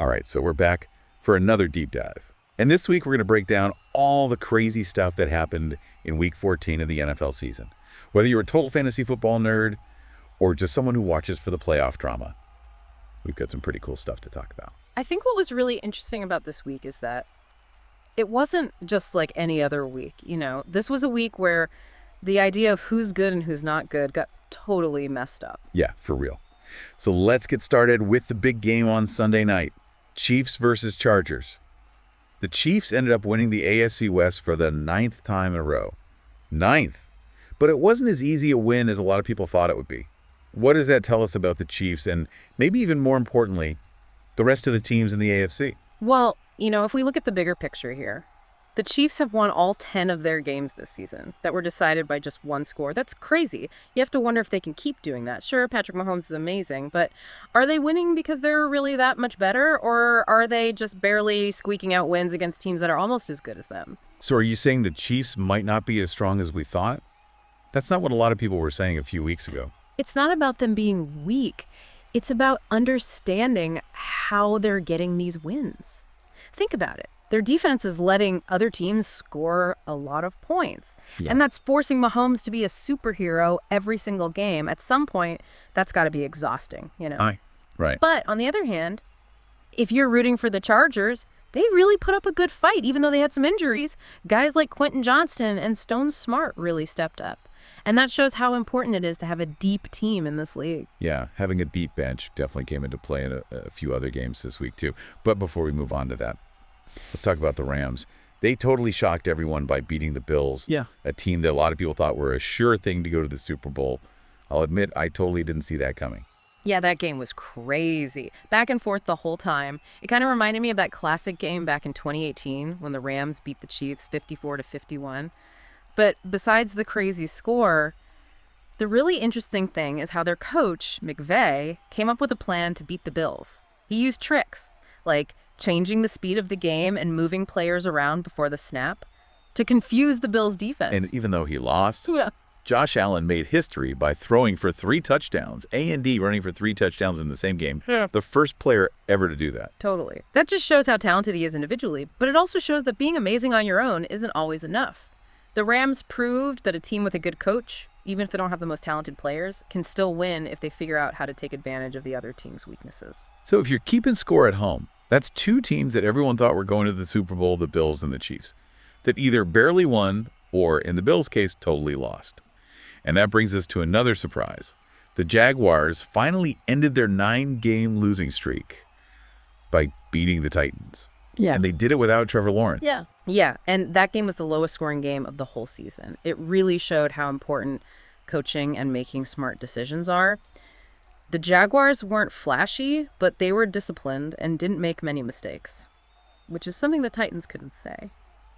All right, so we're back for another deep dive. And this week, we're going to break down all the crazy stuff that happened in Week 14 of the NFL season. Whether you're a total fantasy football nerd or just someone who watches for the playoff drama, we've got some pretty cool stuff to talk about. I think what was really interesting about this week is that it wasn't just like any other week. This was a week where the idea of who's good and who's not good got totally messed up. Yeah, for real. So let's get started with the big game on Sunday night. Chiefs versus Chargers. The Chiefs ended up winning the AFC West for the 9th time in a row. 9th. But it wasn't as easy a win as a lot of people thought it would be. What does that tell us about the Chiefs and maybe even more importantly, the rest of the teams in the AFC? Well, if we look at the bigger picture here, the Chiefs have won all 10 of their games this season that were decided by just one score. That's crazy. You have to wonder if they can keep doing that. Sure, Patrick Mahomes is amazing, but are they winning because they're really that much better, or are they just barely squeaking out wins against teams that are almost as good as them? So are you saying the Chiefs might not be as strong as we thought? That's not what a lot of people were saying a few weeks ago. It's not about them being weak. It's about understanding how they're getting these wins. Think about it. Their defense is letting other teams score a lot of points. Yeah. And that's forcing Mahomes to be a superhero every single game. At some point, that's got to be exhausting, Right. But on the other hand, if you're rooting for the Chargers, they really put up a good fight, even though they had some injuries. Guys like Quentin Johnston and Stone Smart really stepped up. And that shows how important it is to have a deep team in this league. Yeah, having a deep bench definitely came into play in a few other games this week too. But before we move on to that, let's talk about the Rams. They totally shocked everyone by beating the Bills, a team that a lot of people thought were a sure thing to go to the Super Bowl. I'll admit, I totally didn't see that coming. Yeah, that game was crazy. Back and forth the whole time. It kind of reminded me of that classic game back in 2018 when the Rams beat the Chiefs 54-51. But besides the crazy score, the really interesting thing is how their coach, McVay, came up with a plan to beat the Bills. He used tricks, like changing the speed of the game and moving players around before the snap to confuse the Bills' defense. And even though he lost, Yeah. Josh Allen made history by throwing for 3 touchdowns, A&D running for 3 touchdowns in the same game. Yeah. The first player ever to do that. Totally. That just shows how talented he is individually, but it also shows that being amazing on your own isn't always enough. The Rams proved that a team with a good coach, even if they don't have the most talented players, can still win if they figure out how to take advantage of the other team's weaknesses. So if you're keeping score at home, that's 2 teams that everyone thought were going to the Super Bowl, the Bills and the Chiefs, that either barely won or, in the Bills' case, totally lost. And that brings us to another surprise. The Jaguars finally ended their 9-game losing streak by beating the Titans. Yeah. And they did it without Trevor Lawrence. Yeah, and that game was the lowest scoring game of the whole season. It really showed how important coaching and making smart decisions are. The Jaguars weren't flashy, but they were disciplined and didn't make many mistakes, which is something the Titans couldn't say.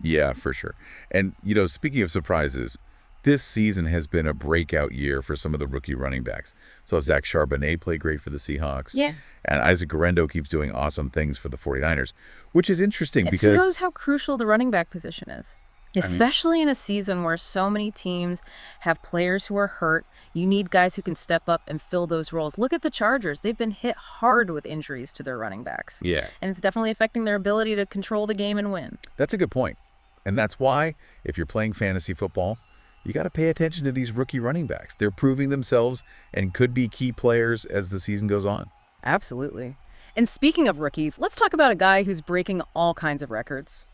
Yeah, for sure. And, speaking of surprises, this season has been a breakout year for some of the rookie running backs. So Zach Charbonnet played great for the Seahawks. Yeah. And Isaac Guerrero keeps doing awesome things for the 49ers, which is interesting It because shows how crucial the running back position is, especially in a season where so many teams have players who are hurt. You need guys who can step up and fill those roles. Look at the Chargers. They've been hit hard with injuries to their running backs. Yeah. And it's definitely affecting their ability to control the game and win. That's a good point. And that's why, if you're playing fantasy football, you got to pay attention to these rookie running backs. They're proving themselves and could be key players as the season goes on. Absolutely. And speaking of rookies, let's talk about a guy who's breaking all kinds of records.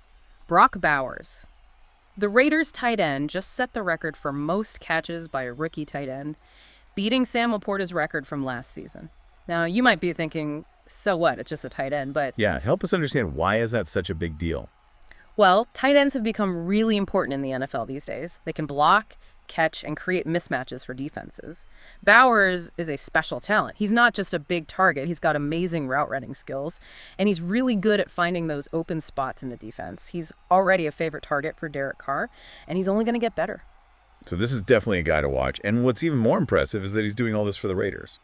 Brock Bowers. The Raiders tight end just set the record for most catches by a rookie tight end, beating Sam Laporta's record from last season. Now, you might be thinking, so what? It's just a tight end, but... Yeah, help us understand, why is that such a big deal? Well, tight ends have become really important in the NFL these days. They can block, catch, and create mismatches for defenses. Bowers is a special talent. He's not just a big target. He's got amazing route running skills, and he's really good at finding those open spots in the defense. He's already a favorite target for Derek Carr, and he's only going to get better. So this is definitely a guy to watch. And what's even more impressive is that he's doing all this for the Raiders,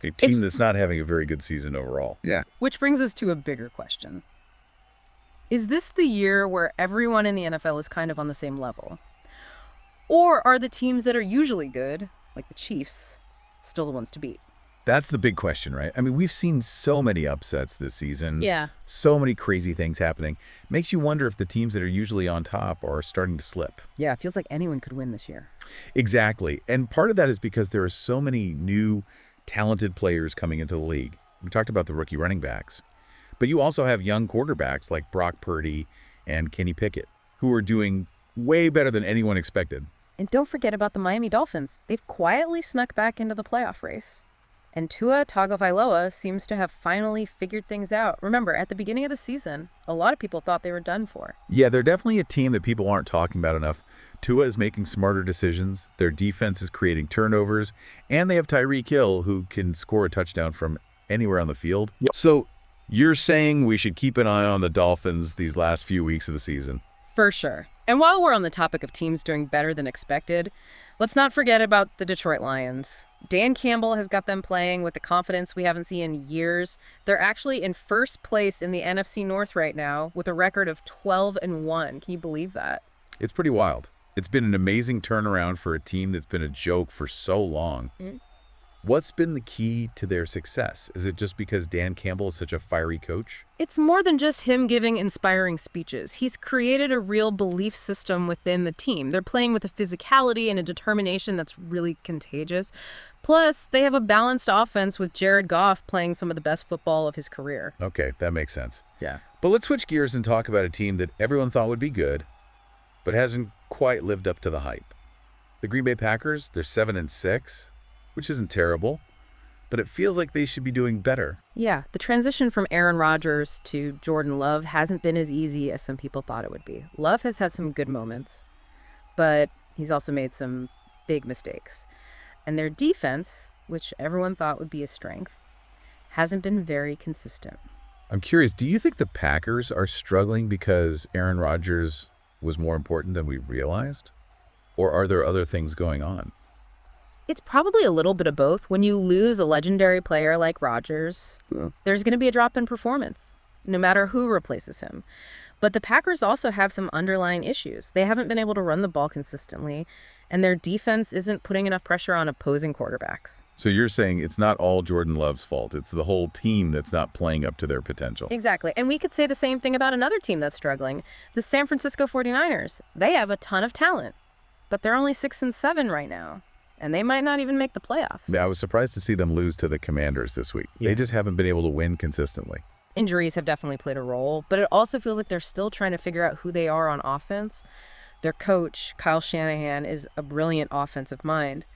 a team that's not having a very good season overall. Yeah. Which brings us to a bigger question. Is this the year where everyone in the NFL is kind of on the same level? Or are the teams that are usually good, like the Chiefs, still the ones to beat? That's the big question, right? I mean, we've seen so many upsets this season. Yeah. So many crazy things happening. Makes you wonder if the teams that are usually on top are starting to slip. Yeah, it feels like anyone could win this year. Exactly. And part of that is because there are so many new, talented players coming into the league. We talked about the rookie running backs. But you also have young quarterbacks like Brock Purdy and Kenny Pickett, who are doing way better than anyone expected. And don't forget about the Miami Dolphins. They've quietly snuck back into the playoff race. And Tua Tagovailoa seems to have finally figured things out. Remember, at the beginning of the season, a lot of people thought they were done for. Yeah, they're definitely a team that people aren't talking about enough. Tua is making smarter decisions, their defense is creating turnovers, and they have Tyreek Hill, who can score a touchdown from anywhere on the field. Yep. So you're saying we should keep an eye on the Dolphins these last few weeks of the season? For sure. And while we're on the topic of teams doing better than expected, let's not forget about the Detroit Lions. Dan Campbell has got them playing with the confidence we haven't seen in years. They're actually in first place in the NFC North right now with a record of 12-1. Can you believe that? It's pretty wild. It's been an amazing turnaround for a team that's been a joke for so long. What's been the key to their success? Is it just because Dan Campbell is such a fiery coach? It's more than just him giving inspiring speeches. He's created a real belief system within the team. They're playing with a physicality and a determination that's really contagious. Plus, they have a balanced offense with Jared Goff playing some of the best football of his career. Okay, that makes sense. Yeah. But let's switch gears and talk about a team that everyone thought would be good, but hasn't quite lived up to the hype. The Green Bay Packers, they're 7-6, which isn't terrible, but it feels like they should be doing better. Yeah, the transition from Aaron Rodgers to Jordan Love hasn't been as easy as some people thought it would be. Love has had some good moments, but he's also made some big mistakes. And their defense, which everyone thought would be a strength, hasn't been very consistent. I'm curious, do you think the Packers are struggling because Aaron Rodgers was more important than we realized? Or are there other things going on? It's probably a little bit of both. When you lose a legendary player like Rodgers, there's going to be a drop in performance, no matter who replaces him. But the Packers also have some underlying issues. They haven't been able to run the ball consistently, and their defense isn't putting enough pressure on opposing quarterbacks. So you're saying it's not all Jordan Love's fault. It's the whole team that's not playing up to their potential. Exactly. And we could say the same thing about another team that's struggling, the San Francisco 49ers. They have a ton of talent, but they're only 6-7 right now. And they might not even make the playoffs. Yeah, I was surprised to see them lose to the Commanders this week. Yeah. They just haven't been able to win consistently. Injuries have definitely played a role, but it also feels like they're still trying to figure out who they are on offense. Their coach, Kyle Shanahan, is a brilliant offensive mind,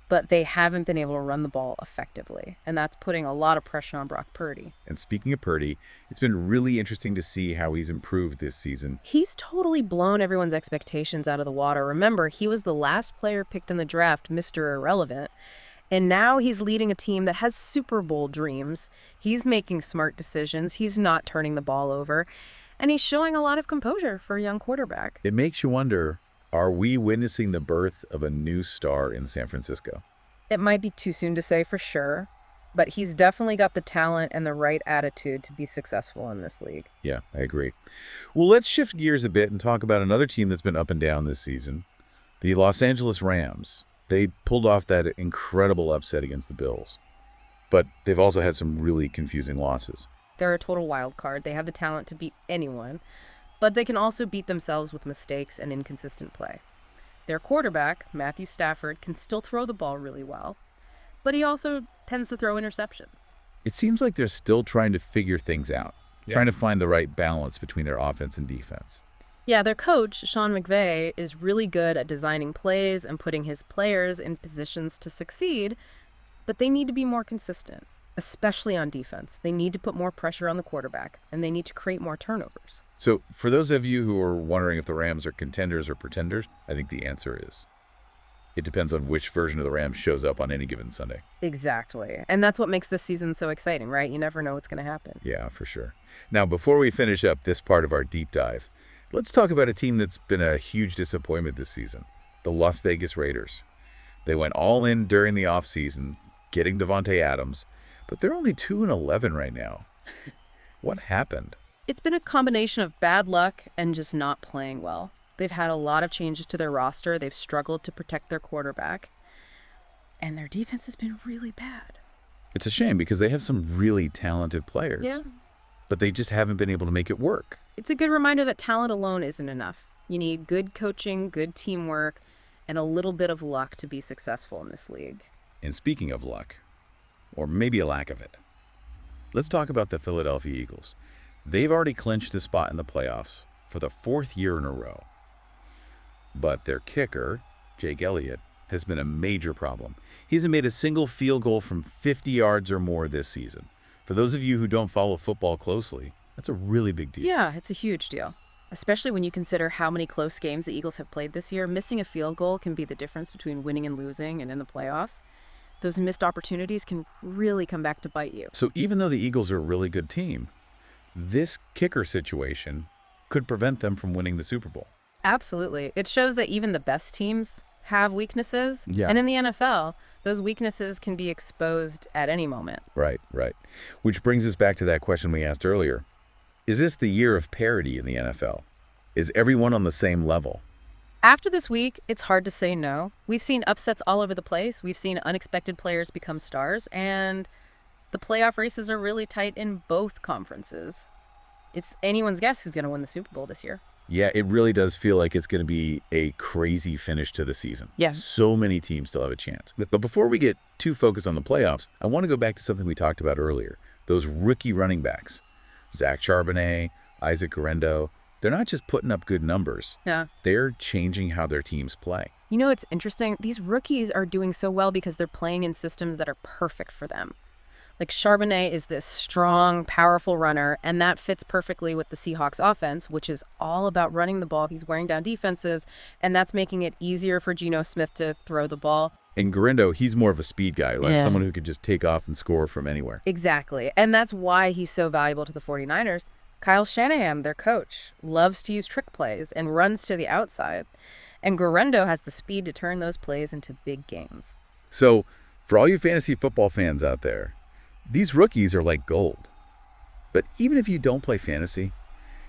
but they haven't been able to run the ball effectively, and that's putting a lot of pressure on Brock Purdy. And speaking of Purdy, it's been really interesting to see how he's improved this season. He's totally blown everyone's expectations out of the water. Remember, he was the last player picked in the draft, Mr. Irrelevant, and now he's leading a team that has Super Bowl dreams. He's making smart decisions. He's not turning the ball over, and he's showing a lot of composure for a young quarterback. It makes you wonder, are we witnessing the birth of a new star in San Francisco? It might be too soon to say for sure, but he's definitely got the talent and the right attitude to be successful in this league. Yeah, I agree. Well, let's shift gears a bit and talk about another team that's been up and down this season, the Los Angeles Rams. They pulled off that incredible upset against the Bills, but they've also had some really confusing losses. They're a total wild card. They have the talent to beat anyone, but they can also beat themselves with mistakes and inconsistent play. Their quarterback, Matthew Stafford, can still throw the ball really well, but he also tends to throw interceptions. It seems like they're still trying to figure things out, trying to find the right balance between their offense and defense. Yeah, their coach, Sean McVay, is really good at designing plays and putting his players in positions to succeed, but they need to be more consistent, especially on defense. They need to put more pressure on the quarterback, and they need to create more turnovers. So for those of you who are wondering if the Rams are contenders or pretenders, I think the answer is it depends on which version of the Rams shows up on any given Sunday. Exactly. And that's what makes this season so exciting, right? You never know what's going to happen. Yeah, for sure. Now, before we finish up this part of our deep dive, let's talk about a team that's been a huge disappointment this season, the Las Vegas Raiders. They went all in during the offseason, getting Devontae Adams, but they're only 2-11 right now. What happened? It's been a combination of bad luck and just not playing well. They've had a lot of changes to their roster. They've struggled to protect their quarterback. And their defense has been really bad. It's a shame because they have some really talented players. Yeah. But they just haven't been able to make it work. It's a good reminder that talent alone isn't enough. You need good coaching, good teamwork, and a little bit of luck to be successful in this league. And speaking of luck, or maybe a lack of it, let's talk about the Philadelphia Eagles. They've already clinched a spot in the playoffs for the 4th year in a row. But their kicker, Jake Elliott, has been a major problem. He hasn't made a single field goal from 50 yards or more this season. For those of you who don't follow football closely, that's a really big deal. Yeah, it's a huge deal. Especially when you consider how many close games the Eagles have played this year. Missing a field goal can be the difference between winning and losing and in the playoffs. Those missed opportunities can really come back to bite you. So even though the Eagles are a really good team, this kicker situation could prevent them from winning the Super Bowl. Absolutely. It shows that even the best teams have weaknesses. Yeah. And in the NFL, those weaknesses can be exposed at any moment. Right. Which brings us back to that question we asked earlier. Is this the year of parity in the NFL? Is everyone on the same level? After this week, it's hard to say no. We've seen upsets all over the place. We've seen unexpected players become stars, and the playoff races are really tight in both conferences. It's anyone's guess who's going to win the Super Bowl this year. Yeah, it really does feel like it's going to be a crazy finish to the season. Yeah. So many teams still have a chance. But before we get too focused on the playoffs, I want to go back to something we talked about earlier. Those rookie running backs. Zach Charbonnet, Isaac Guerendo, they're not just putting up good numbers. Yeah. They're changing how their teams play. You know, it's interesting. These rookies are doing so well because they're playing in systems that are perfect for them. Like Charbonnet is this strong, powerful runner, and that fits perfectly with the Seahawks offense, which is all about running the ball. He's wearing down defenses, and that's making it easier for Geno Smith to throw the ball. And Guerendo, he's more of a speed guy, like someone who could just take off and score from anywhere. Exactly. And that's why he's so valuable to the 49ers. Kyle Shanahan, their coach, loves to use trick plays and runs to the outside. And Guerendo has the speed to turn those plays into big games. So, for all you fantasy football fans out there, these rookies are like gold. But even if you don't play fantasy,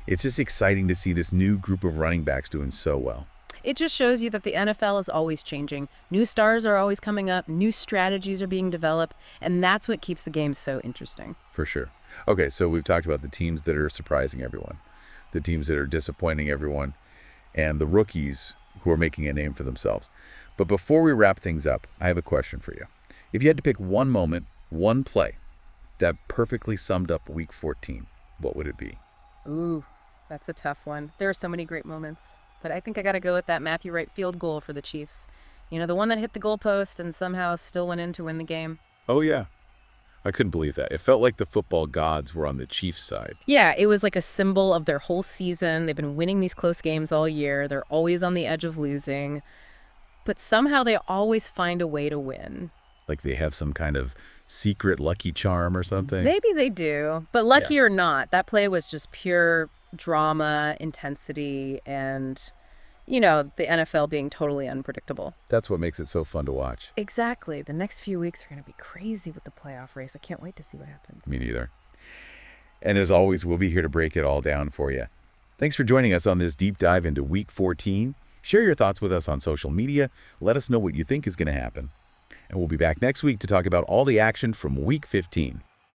it's just exciting to see this new group of running backs doing so well. It just shows you that the NFL is always changing. New stars are always coming up, new strategies are being developed, and that's what keeps the game so interesting. For sure. Okay, so we've talked about the teams that are surprising everyone, the teams that are disappointing everyone, and the rookies who are making a name for themselves. But before we wrap things up, I have a question for you. If you had to pick one moment, one play, that perfectly summed up Week 14, what would it be? Ooh, that's a tough one. There are so many great moments. But I think I got to go with that Matthew Wright field goal for the Chiefs. You know, the one that hit the goalpost and somehow still went in to win the game. Oh, yeah. I couldn't believe that. It felt like the football gods were on the Chiefs' side. Yeah, it was like a symbol of their whole season. They've been winning these close games all year. They're always on the edge of losing. But somehow they always find a way to win. Like they have some kind of secret lucky charm or something. Maybe they do. But lucky or not, that play was just pure drama, intensity, and, you know, the NFL being totally unpredictable. That's what makes it so fun to watch. Exactly. The next few weeks are going to be crazy with the playoff race. I can't wait to see what happens. Me neither. And as always, we'll be here to break it all down for you. Thanks for joining us on this deep dive into Week 14. Share your thoughts with us on social media. Let us know what you think is going to happen. And we'll be back next week to talk about all the action from Week 15.